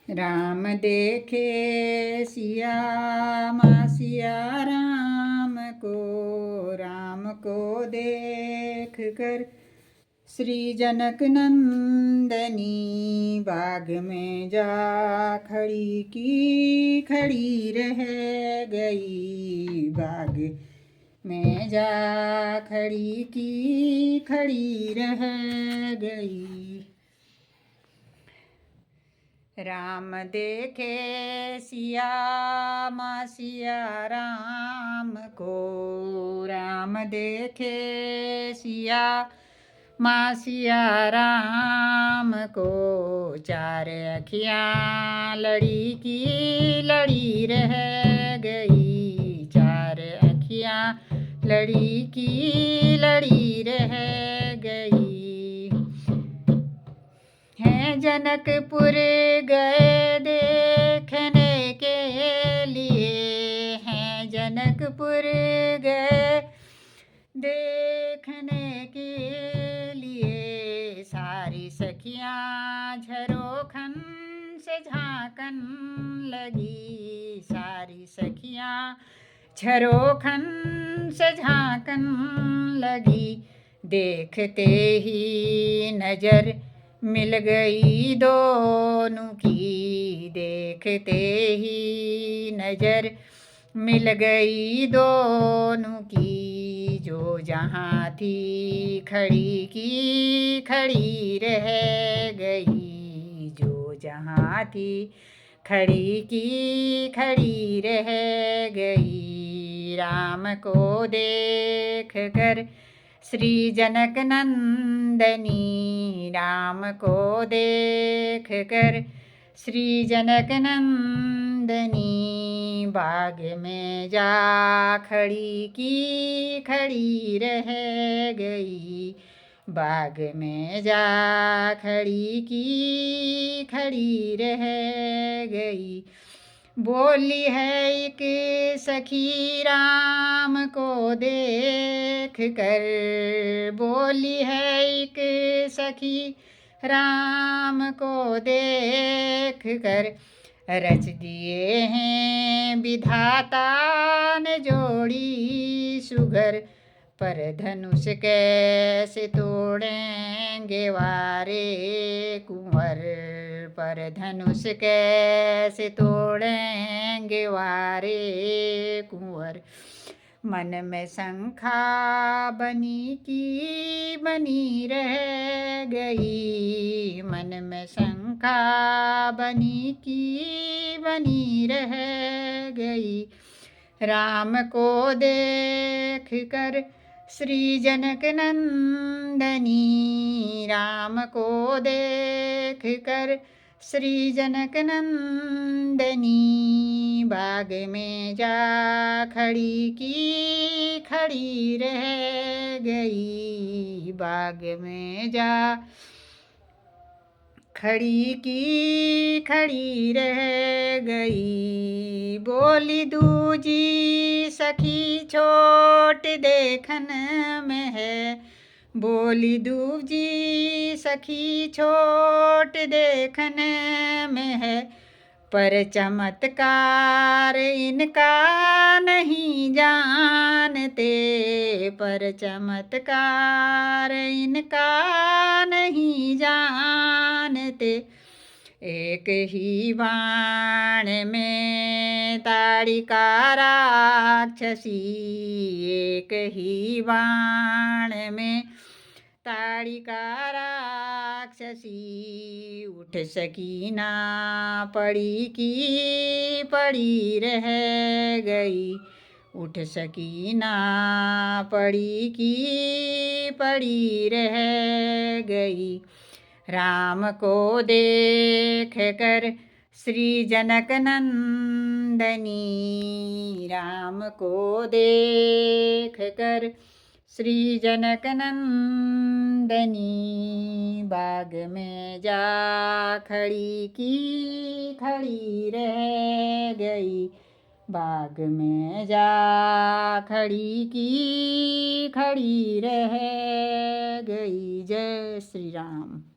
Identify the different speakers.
Speaker 1: राम देखे सिया माँ सिया राम को देख कर श्री जनक नंदनी बाग में जा खड़ी की खड़ी रह गई। बाग में जा खड़ी की खड़ी रह गई। राम देखे सिया माँ सिया राम देखे सिया माँ सिया राम को चार अखियाँ लड़ी की लड़ी रह गई। चार अखियाँ लड़ी की लड़ी रह गई। हैं जनकपुर गए देखने के लिए, हैं जनकपुर गए देखने के लिए। सारी सखियाँ झरोखन से झांकन लगी। सारी सखियाँ झरोखन से झांकन लगी। देखते ही नजर मिल गई दोनों की। देखते ही नजर मिल गई दोनों की। जो जहाँ थी खड़ी की खड़ी रह गई। जो जहाँ थी खड़ी की खड़ी रह गई। राम को देख कर श्री जनक नंदनी, राम को देख कर श्री जनक नंदनी बाग में जा खड़ी की खड़ी रह गई। बाग में जा खड़ी की खड़ी रह गई। बोली है एक सखी राम को देख कर। बोली है एक सखी राम को देख कर। रच दिए हैं विधाता ने जोड़ी सुघर। पर धनुष कैसे तोड़ेंगे वारे कुंवर। पर धनुष कैसे तोड़ेंगे वारे कुंवर। मन में शंखा बनी की बनी रह गई। मन में शंखा बनी की बनी रह गई। राम को देख कर श्री जनक नंदनी, राम को देख कर श्री जनक नंदनी बाग में जा खड़ी की खड़ी रह गई। बाग में जा खड़ी की खड़ी रह गई। बोली दूजी सखी छोट देखन में है। बोली दूजी सखी छोट देखन में है। पर चमत्कार इनका नहीं जानते। पर चमत्कार इनका नहीं जानते। एक ही बाण में ताड़िका राक्षसी। एक ही बाण में ताड़िका राक्षसी। उठ सकी ना पड़ी की पड़ी रह गई। उठ सकी ना पड़ी की पड़ी रह गई। राम को देख कर श्री जनक नंदनी, राम को देख कर श्री जनक नंदनी बाग में जा खड़ी की खड़ी रह गई। बाग में जा खड़ी की खड़ी रह गई। जय श्री राम।